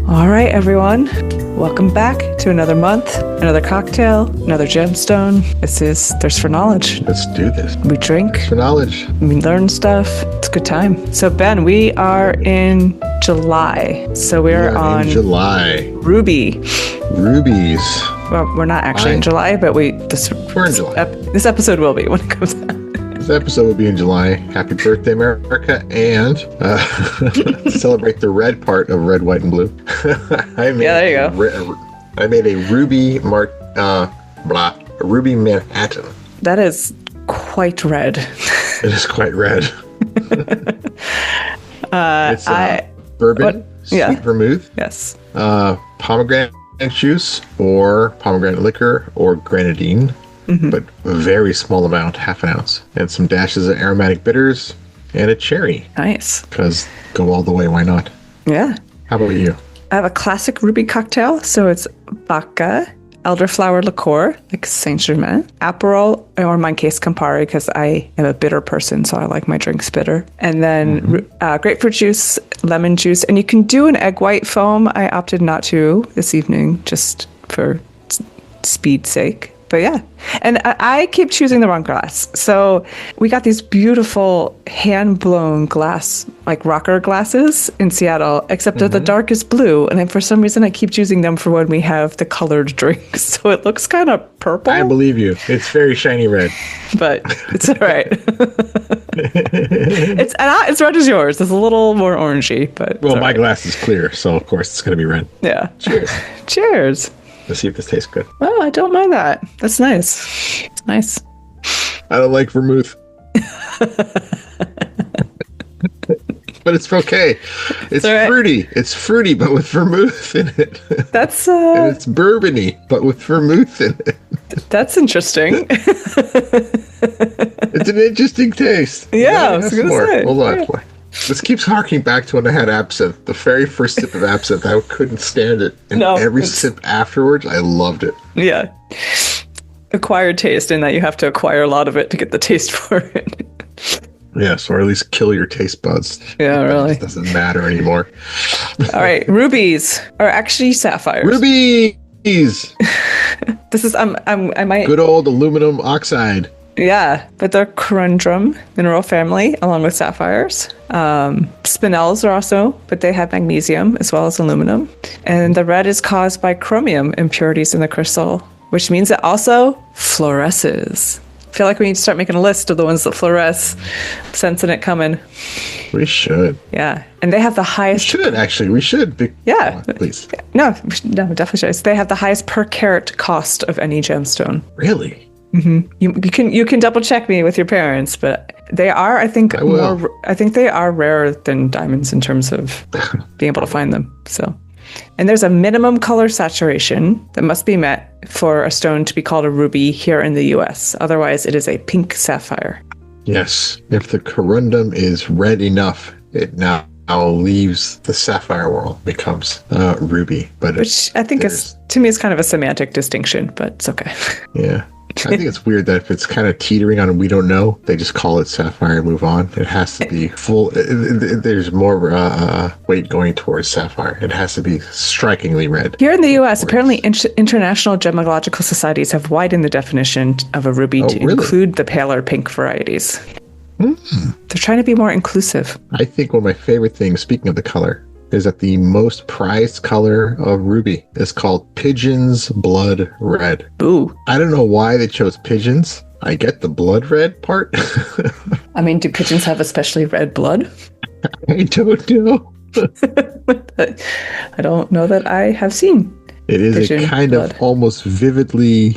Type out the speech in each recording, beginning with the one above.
All right, everyone. Welcome back to another month, another cocktail, another gemstone. There's for knowledge. Let's do this. We drink. For knowledge. We learn stuff. It's a good time. So, Ben, we are in July. So we're on in July. Ruby. Rubies. Well, we're not actually in July, but we're in July. This episode will be when it comes out. This episode will be in July. Happy birthday, America. And celebrate the red part of red, white, and blue. There you go. I made a ruby ruby Manhattan. That is quite red. It is quite red. It's bourbon, sweet vermouth. Yes. Pomegranate juice or pomegranate liquor or grenadine. Mm-hmm. But a very small amount, half an ounce. And some dashes of aromatic bitters and a cherry. Nice. Because go all the way, why not? Yeah. How about you? I have a classic ruby cocktail. So it's vodka, elderflower liqueur, like Saint-Germain, Aperol, or in my case, Campari, because I am a bitter person, so I like my drinks bitter. And then grapefruit juice, lemon juice. And you can do an egg white foam. I opted not to this evening, just for speed's sake. But yeah, and I keep choosing the wrong glass. So we got these beautiful hand-blown glass, like rocker glasses in Seattle, except that the dark is blue. And then for some reason, I keep choosing them for when we have the colored drinks. So it looks kind of purple. I believe you. It's very shiny red. But it's all right. It's red as yours. It's a little more orangey. But well, my glass is clear, so of course it's going to be red. Yeah. Cheers. Cheers. Let's see if this tastes good. Oh, I don't mind that. That's nice. It's nice. I don't like vermouth. But it's okay. It's right. Fruity. It's fruity, but with vermouth in it. That's and it's bourbony, but with vermouth in it. That's interesting. It's an interesting taste. Yeah, I was going to say. Hold on. Yeah. This keeps harking back to when I had absinthe. The very first sip of absinthe, I couldn't stand it. And every sip afterwards, I loved it. Yeah. Acquired taste in that you have to acquire a lot of it to get the taste for it. Yes, or at least kill your taste buds. Yeah, really. It doesn't matter anymore. All right, rubies are actually sapphires. Rubies! This is, I might... Good old aluminum oxide. Yeah, but they're corundum mineral family along with sapphires. Spinels are also, but they have magnesium as well as aluminum. And the red is caused by chromium impurities in the crystal, which means it also fluoresces. I feel like we need to start making a list of the ones that fluoresce. I'm sensing it coming. We should. Yeah, and they have the highest... We should, actually. We should. Yeah. Please. No, definitely should. They have the highest per carat cost of any gemstone. Really? Mm-hmm. You can double check me with your parents, but they are, I think they are rarer than diamonds in terms of being able to find them. So, and there's a minimum color saturation that must be met for a stone to be called a ruby here in the U.S. Otherwise, it is a pink sapphire. Yes, if the corundum is red enough, it now leaves the sapphire world, becomes ruby. But which I think is, to me, is kind of a semantic distinction, but it's okay. Yeah. I think it's weird that if it's kind of teetering on and we don't know, they just call it sapphire and move on. It has to be full. There's more weight going towards sapphire. It has to be strikingly red. Here in the U.S., apparently international gemological societies have widened the definition of a ruby to include the paler pink varieties. They're trying to be more inclusive. I think one of my favorite things, speaking of the color, is that the most prized color of ruby is called pigeon's blood red. Ooh. I don't know why they chose pigeons. I get the blood red part. I mean, do pigeons have especially red blood? I don't know. I don't know that I have seen. It is a kind of almost vividly,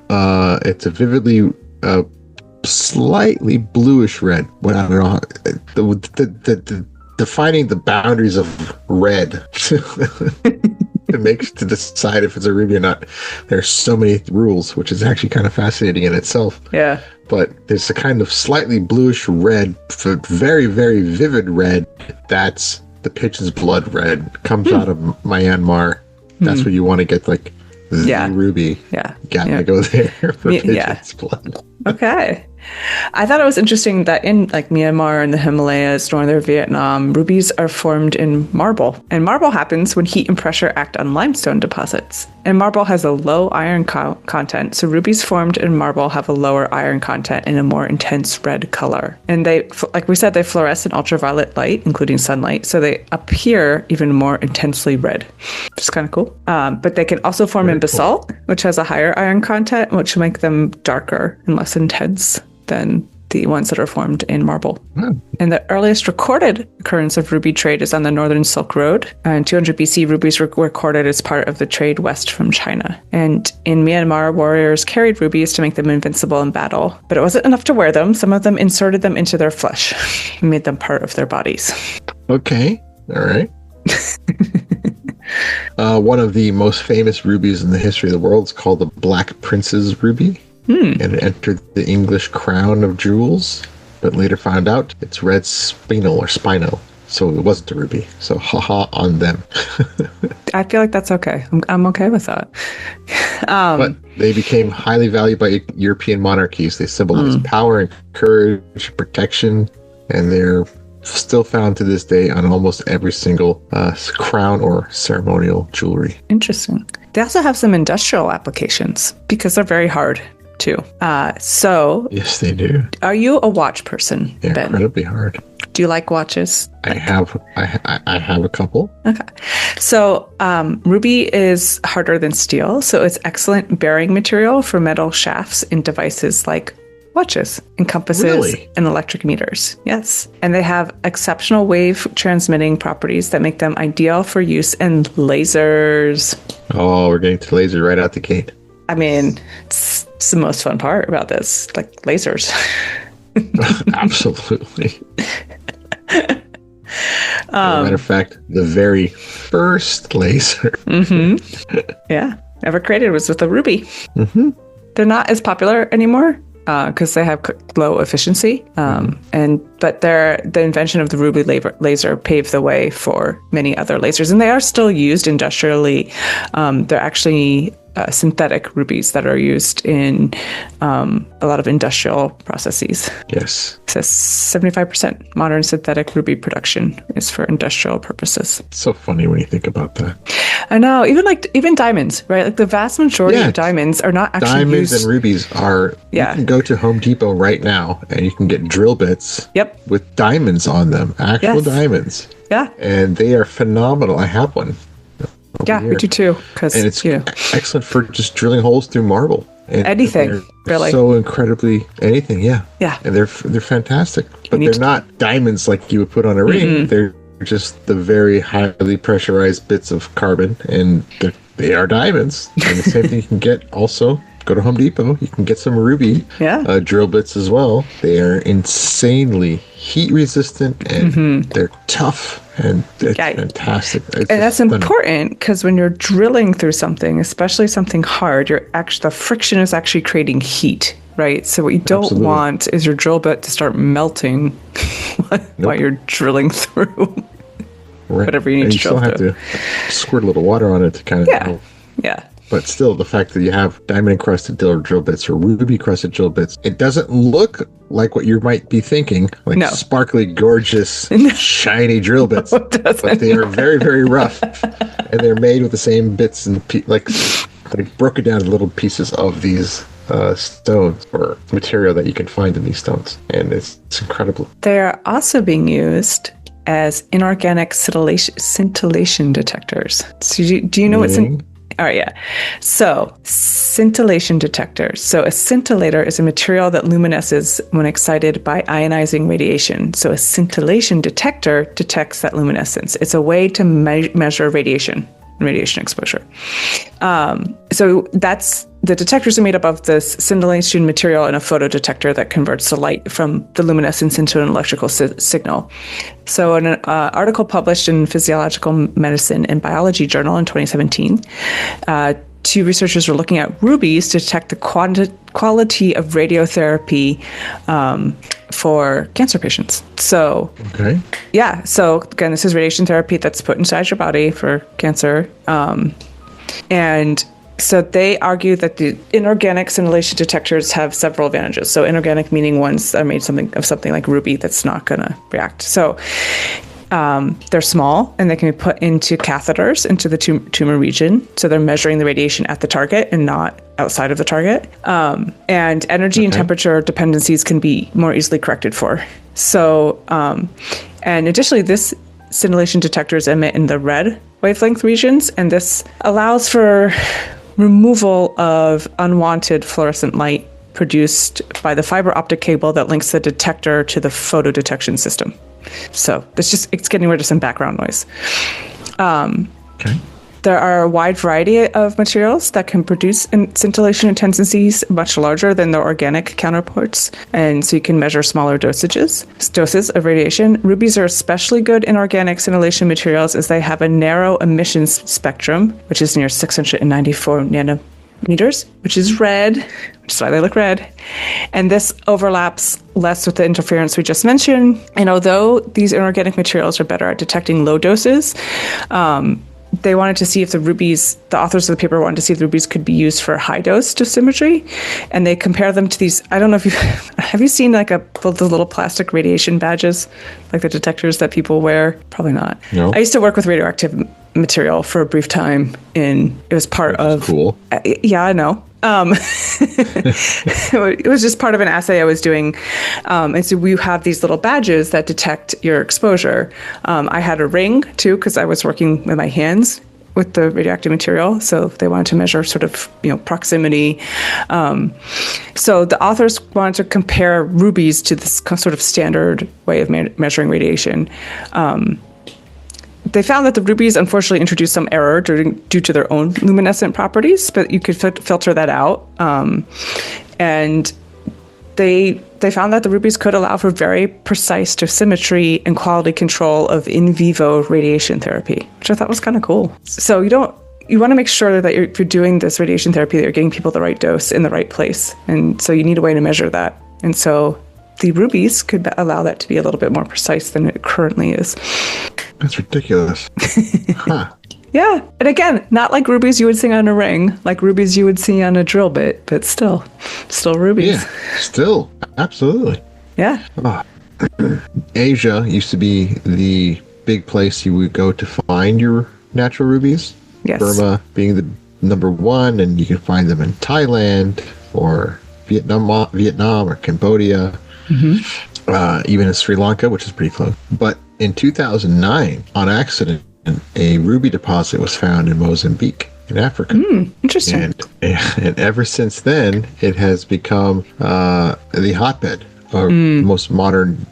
it's a vividly slightly bluish red. Well, I don't know. The defining the boundaries of red to decide if it's a ruby or not. There's so many rules, which is actually kind of fascinating in itself. Yeah. But there's a kind of slightly bluish red, very, very vivid red. That's the pigeon's blood red. Comes out of Myanmar. That's what you want to get, like the ruby. Yeah. Got to go there for pigeon's blood. Okay. I thought it was interesting that in like Myanmar and the Himalayas, northern Vietnam, rubies are formed in marble. And marble happens when heat and pressure act on limestone deposits. And marble has a low iron content, so rubies formed in marble have a lower iron content and a more intense red color. And they, like we said, they fluoresce in ultraviolet light, including sunlight, so they appear even more intensely red, which is kind of cool. But they can also form in basalt, which has a higher iron content, which will make them darker and less intense than the ones that are formed in marble. And the earliest recorded occurrence of ruby trade is on the Northern Silk Road. In 200 BC, rubies were recorded as part of the trade west from China. And in Myanmar, warriors carried rubies to make them invincible in battle. But it wasn't enough to wear them. Some of them inserted them into their flesh and made them part of their bodies. Okay. All right. One of the most famous rubies in the history of the world is called the Black Prince's Ruby. And it entered the English crown of jewels, but later found out it's red spinel or spino. So it wasn't a ruby. So haha on them. I feel like that's okay. I'm okay with that. But they became highly valued by European monarchies. They symbolize power and courage, protection, and they're still found to this day on almost every single crown or ceremonial jewelry. Interesting. They also have some industrial applications because they're very hard too. So yes, they do. Are you a watch person, Ben? Incredibly hard. Do you like watches? I have a couple. Okay. So ruby is harder than steel, so it's excellent bearing material for metal shafts in devices like watches and compasses and electric meters. Yes. And they have exceptional wave transmitting properties that make them ideal for use in lasers. Oh, we're getting to laser right out the gate. I mean, it's the most fun part about this, like lasers. Absolutely. As a matter of fact, the very first laser. Yeah, ever created was with a ruby. They're not as popular anymore because they have low efficiency. But the invention of the ruby laser paved the way for many other lasers, and they are still used industrially. They're actually synthetic rubies that are used in a lot of industrial processes. Yes. It says 75% modern synthetic ruby production is for industrial purposes. It's so funny when you think about that. I know. Even diamonds, right? Like the vast majority of diamonds are not actually diamonds used. And rubies are. You can go to Home Depot right now and you can get drill bits. With diamonds on them, actual diamonds. Yeah. And they are phenomenal. I have one. Yeah, me too. And it's excellent for just drilling holes through marble. And anything, really. So incredibly anything, yeah. And they're fantastic. But they're not diamonds like you would put on a ring. They're just the very highly pressurized bits of carbon, and they are diamonds. And the same thing you can get also. Go to Home Depot. You can get some ruby drill bits as well. They are insanely heat resistant and they're tough and it's fantastic. It's and that's important because when you're drilling through something, especially something hard, the friction is actually creating heat, right? So what you don't want is your drill bit to start melting while you're drilling through whatever you need to drill through. You still have to squirt a little water on it to kind of help. But still, the fact that you have diamond-encrusted drill bits or ruby-crusted drill bits, it doesn't look like what you might be thinking, like sparkly, gorgeous, shiny drill bits. No, but they are very, very rough, and they're made with the same bits and they broke it down into little pieces of these stones or material that you can find in these stones, and it's incredible. They are also being used as inorganic scintillation detectors. So do you know what's in? All right, yeah. So, scintillation detectors. So, a scintillator is a material that luminesces when excited by ionizing radiation. So, a scintillation detector detects that luminescence. It's a way to measure radiation exposure. So, the detectors are made up of this scintillation material and a photodetector that converts the light from the luminescence into an electrical signal. So in an article published in Physiological Medicine and Biology Journal in 2017, two researchers were looking at rubies to detect the quality of radiotherapy for cancer patients. So, so again, this is radiation therapy that's put inside your body for cancer. And So they argue that the inorganic scintillation detectors have several advantages. So inorganic meaning ones that are made of something like ruby that's not going to react. So they're small and they can be put into catheters into the tumor region. So they're measuring the radiation at the target and not outside of the target. And energy and temperature dependencies can be more easily corrected for. So, and additionally, this scintillation detectors emit in the red wavelength regions, and this allows for removal of unwanted fluorescent light produced by the fiber optic cable that links the detector to the photo detection system. So it's getting rid of some background noise. Okay. There are a wide variety of materials that can produce scintillation intensities much larger than their organic counterparts, and so you can measure smaller doses of radiation. Rubies are especially good in organic scintillation materials as they have a narrow emissions spectrum, which is near 694 nanometers, which is red, which is why they look red. And this overlaps less with the interference we just mentioned. And although these inorganic materials are better at detecting low doses, they wanted to see if the authors of the paper wanted to see if the rubies could be used for high dose dosimetry. And they compare them to these, I don't know if have you seen like the little plastic radiation badges, like the detectors that people wear? Probably not. No. I used to work with radioactive material for a brief time, and it was part of... Cool. Yeah, I know. It was just part of an assay I was doing. And so we have these little badges that detect your exposure. I had a ring too, because I was working with my hands with the radioactive material. So they wanted to measure sort of, proximity. So the authors wanted to compare rubies to this sort of standard way of measuring radiation. They found that the rubies unfortunately introduced some error due to their own luminescent properties, but you could filter that out. And they found that the rubies could allow for very precise dosimetry and quality control of in vivo radiation therapy, which I thought was kind of cool. So you want to make sure that if you're doing this radiation therapy, that you're getting people the right dose in the right place. And so you need a way to measure that. And so the rubies could allow that to be a little bit more precise than it currently is. That's ridiculous. Huh. Yeah. And again, not like rubies you would see on a ring, like rubies you would see on a drill bit, but still rubies. Yeah, still. Absolutely. Yeah. Asia used to be the big place you would go to find your natural rubies. Yes. Burma being the number one, and you can find them in Thailand or Vietnam or Cambodia. Mm-hmm. Even in Sri Lanka, which is pretty close. But in 2009, on accident, a ruby deposit was found in Mozambique, in Africa. Interesting. And ever since then, it has become the hotbed of most modern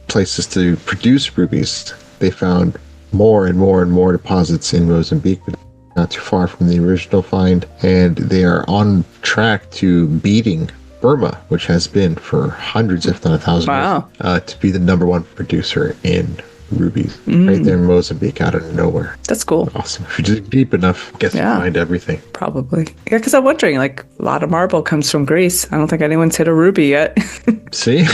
places to produce rubies. They found more and more and more deposits in Mozambique, but not too far from the original find. And they are on track to beating Burma, which has been for hundreds, if not 1,000 years, to be the number one producer in rubies, right there in Mozambique, out of nowhere. That's cool. Awesome. If you dig deep enough, I guess you find everything. Probably. Yeah, because I'm wondering, like, a lot of marble comes from Greece. I don't think anyone's hit a ruby yet. See?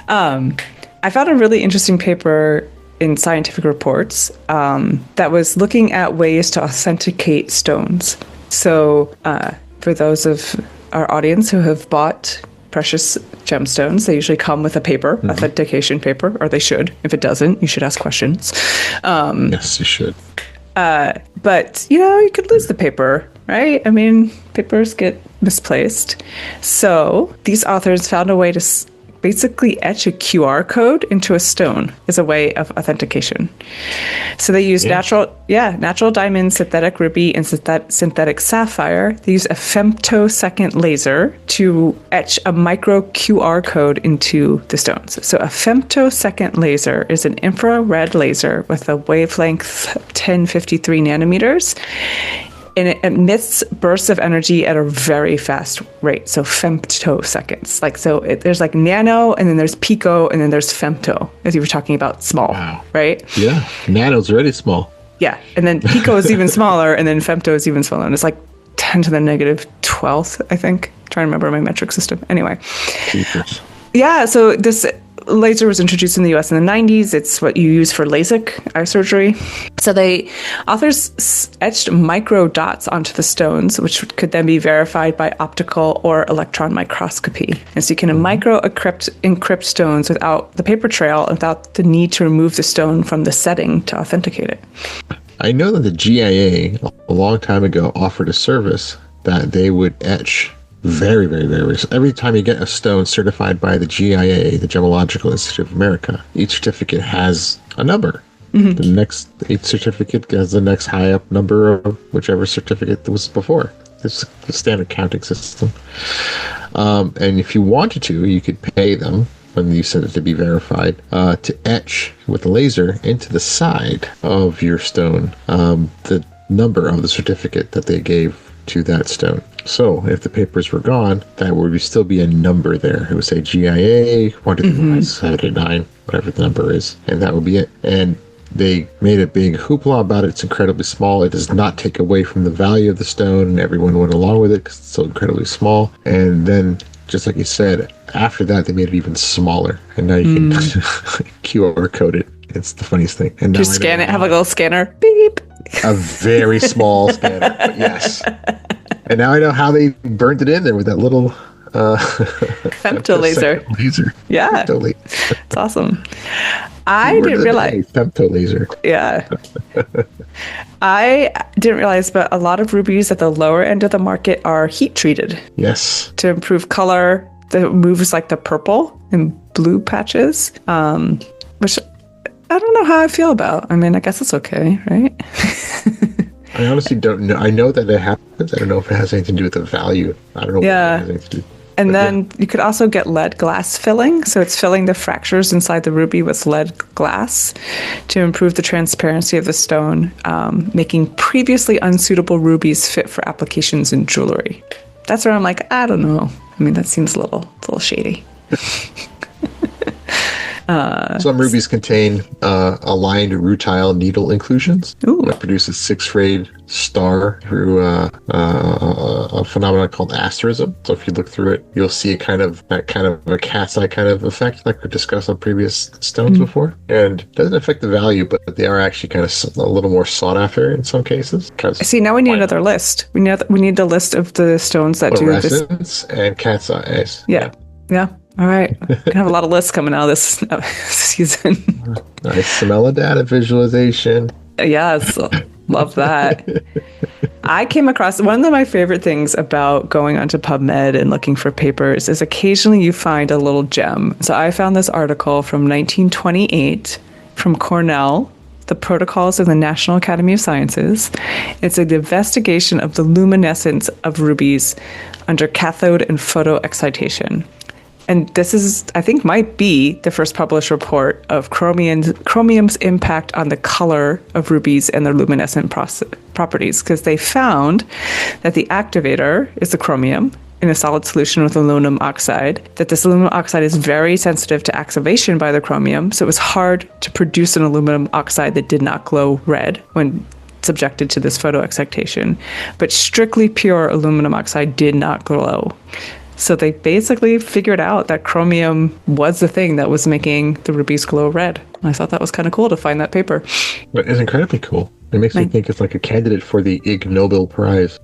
I found a really interesting paper in Scientific Reports that was looking at ways to authenticate stones. So, for those of our audience who have bought precious gemstones, they usually come with a paper, authentication paper, or they should. If it doesn't, you should ask questions. Yes, you should. But, you could lose the paper, right? I mean, papers get misplaced. So these authors found a way to basically etch a QR code into a stone as a way of authentication. So they use natural diamond, synthetic ruby, and synthetic sapphire. They use a femtosecond laser to etch a micro QR code into the stones. So a femtosecond laser is an infrared laser with a wavelength of 1053 nanometers. And it emits bursts of energy at a very fast rate. So femtoseconds. There's like nano, and then there's pico, and then there's femto, as you were talking about small, right? Yeah, nano's already small. Yeah, and then pico is even smaller, and then femto is even smaller. And it's like 10 to the negative 12th, I think. I'm trying to remember my metric system. Anyway. Jesus. Yeah, so this laser was introduced in the US in the 90s. It's what you use for LASIK eye surgery. So authors etched micro dots onto the stones, which could then be verified by optical or electron microscopy. And so you can encrypt stones without the paper trail, without the need to remove the stone from the setting to authenticate it. I know that the GIA a long time ago offered a service that they would etch very, very, very. Every time you get a stone certified by the GIA, the Gemological Institute of America, each certificate has a number. The next each certificate has the next high up number of whichever certificate was before. It's the standard counting system. And if you wanted to, you could pay them when you send it to be verified to etch with a laser into the side of your stone the number of the certificate that they gave to that stone. So if the papers were gone, that would still be a number there. It would say GIA 12379, whatever the number is, and that would be it. And they made a big hoopla about it. It's incredibly small. It does not take away from the value of the stone, and everyone went along with it because it's so incredibly small. And then, just like you said, after that, they made it even smaller, and now you can QR code it. It's the funniest thing. And now you scan it, have a little scanner, beep. A very small scanner, but yes. And now I know how they burnt it in there with that little femto laser. Yeah, femto laser. It's awesome. I didn't realize femto laser. Yeah, I didn't realize, but a lot of rubies at the lower end of the market are heat treated. Yes, to improve color. That moves like the purple and blue patches, which I don't know how I feel about. I mean, I guess it's okay, right? I honestly don't know. I know that it happens. I don't know if it has anything to do with the value. I don't know. Yeah. What it has anything to do. And then you could also get lead glass filling. So it's filling the fractures inside the ruby with lead glass to improve the transparency of the stone, making previously unsuitable rubies fit for applications in jewelry. That's where I'm like, I don't know. I mean, that seems a little shady. Some rubies contain aligned rutile needle inclusions. Ooh. That produces 6-rayed star through a phenomenon called asterism. So if you look through it, you'll see that kind of a cat's eye kind of effect, like we discussed on previous stones before. And it doesn't affect the value, but they are actually kind of a little more sought after in some cases. See, now we need another list. We need a list of the stones that do this. Fluorescence and cat's eyes. Yeah. All right. We're going to have a lot of lists coming out of this season. Nice data visualization. Yes. Love that. I came across one of my favorite things about going onto PubMed and looking for papers is occasionally you find a little gem. So I found this article from 1928 from Cornell, The Protocols of the National Academy of Sciences. It's an investigation of the luminescence of rubies under cathode and photo excitation. And this is, I think, might be the first published report of chromium's impact on the color of rubies and their luminescent properties, because they found that the activator is the chromium in a solid solution with aluminum oxide, that this aluminum oxide is very sensitive to activation by the chromium, so it was hard to produce an aluminum oxide that did not glow red when subjected to this photo excitation. But strictly pure aluminum oxide did not glow. So they basically figured out that chromium was the thing that was making the rubies glow red. And I thought that was kind of cool to find that paper. It's incredibly cool. It makes me think it's like a candidate for the Ig Nobel Prize.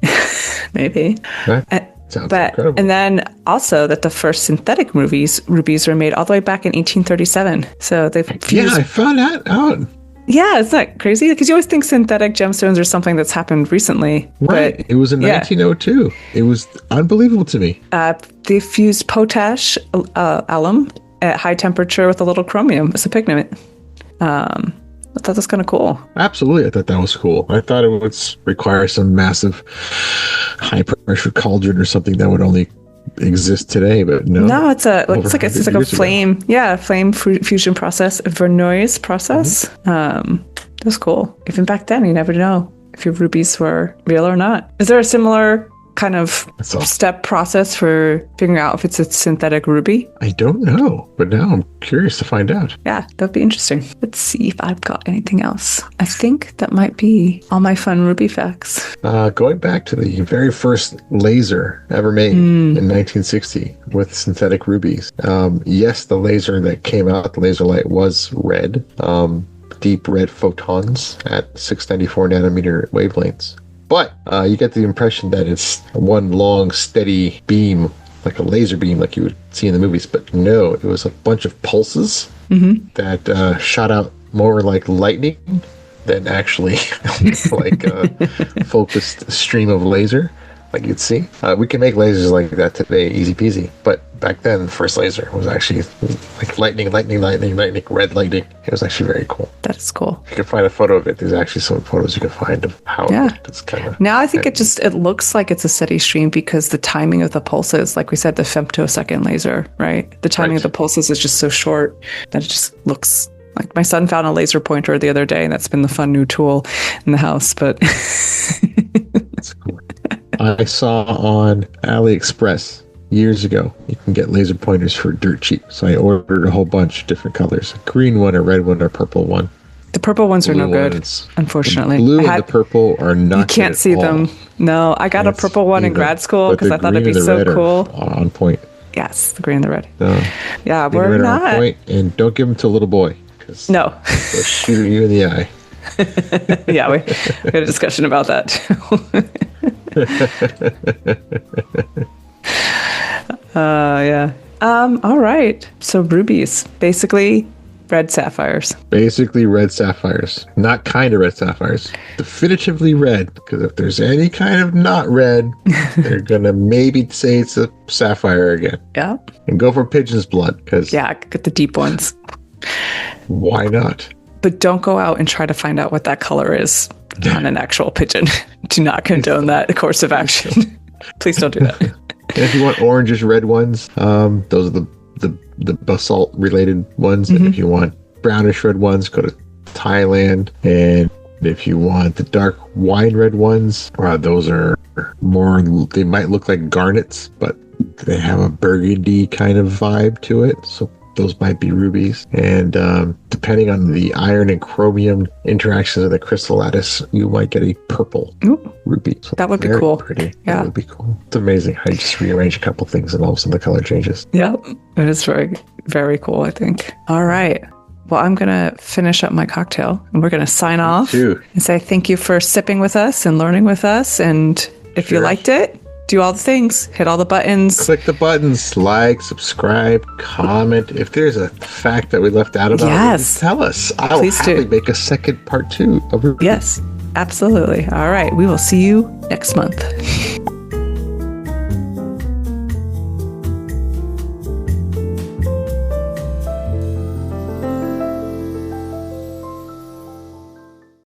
Maybe. That sounds incredible. And then also that the first synthetic rubies were made all the way back in 1837. So they've fused... Yeah, I found that out. Yeah, it's not crazy because you always think synthetic gemstones are something that's happened recently. Right. But, it was in 1902. It was unbelievable to me. They fused potash, alum at high temperature with a little chromium as a pigment. I thought that was kind of cool. Absolutely. I thought that was cool. I thought it would require some massive high pressure cauldron or something that would only exist today, but no, it's like a flame fusion process, a Verneuil's process. That's cool. Even back then, you never know if your rubies were real or not. Is there a similar kind of That's all. step process for figuring out if it's a synthetic ruby? I don't know, but now I'm curious to find out. Yeah, that'd be interesting. Let's see if I've got anything else. I think that might be all my fun ruby facts. Going back to the very first laser ever made in 1960 with synthetic rubies. Yes, the laser that came out, the laser light, was red. Deep red photons at 694 nanometer wavelengths. But you get the impression that it's one long, steady beam, like a laser beam like you would see in the movies. But no, it was a bunch of pulses that shot out more like lightning than actually like a focused stream of laser like you'd see. We can make lasers like that today, easy peasy. But back then, the first laser was actually like lightning, red lightning. It was actually very cool. That is cool. You can find a photo of it. There's actually some photos you can find of how it's kind of... Now I think it looks like it's a steady stream because the timing of the pulses, like we said, the femtosecond laser, right? The timing of the pulses is just so short that it just looks... Like my son found a laser pointer the other day, and that's been the fun new tool in the house. But that's cool. I saw on AliExpress years ago, you can get laser pointers for dirt cheap. So I ordered a whole bunch of different colors: a green one, a red one, a purple one. The purple ones are no good, unfortunately. The blue and the purple are not. You can't see them. No, I got a purple one in grad school because I thought it'd be so cool. On point. Yes, the green and the red. Yeah, we're not. On point, and don't give them to a little boy. No. They'll shoot you in the eye. Yeah, we had a discussion about that too. Yeah. All right. So rubies, basically red sapphires. Basically red sapphires. Not kind of red sapphires. Definitively red. Because if there's any kind of not red, they're going to maybe say it's a sapphire again. Yeah. And go for pigeon's blood. Yeah, get the deep ones. Why not? But don't go out and try to find out what that color is on an actual pigeon. Do not condone that course of action. Please don't do that. And if you want orangish red ones, those are the basalt related ones. And if you want brownish red ones, go to Thailand. And if you want the dark wine red ones, those are more, they might look like garnets, but they have a burgundy kind of vibe to it. So those might be rubies. And depending on the iron and chromium interactions of the crystal lattice, you might get a purple ruby. So that would be cool. Pretty. Yeah. That would be cool. It's amazing how you just rearrange a couple things and all of a sudden the color changes. Yeah, it is very, very cool, I think. All right. Well, I'm going to finish up my cocktail and we're going to sign off and say thank you for sipping with us and learning with us. And if you liked it, do all the things, hit all the buttons. Click the buttons, like, subscribe, comment. If there's a fact that we left out about it, tell us. I'll happily make a second part 2 of Rubies. Yes, absolutely. All right. We will see you next month.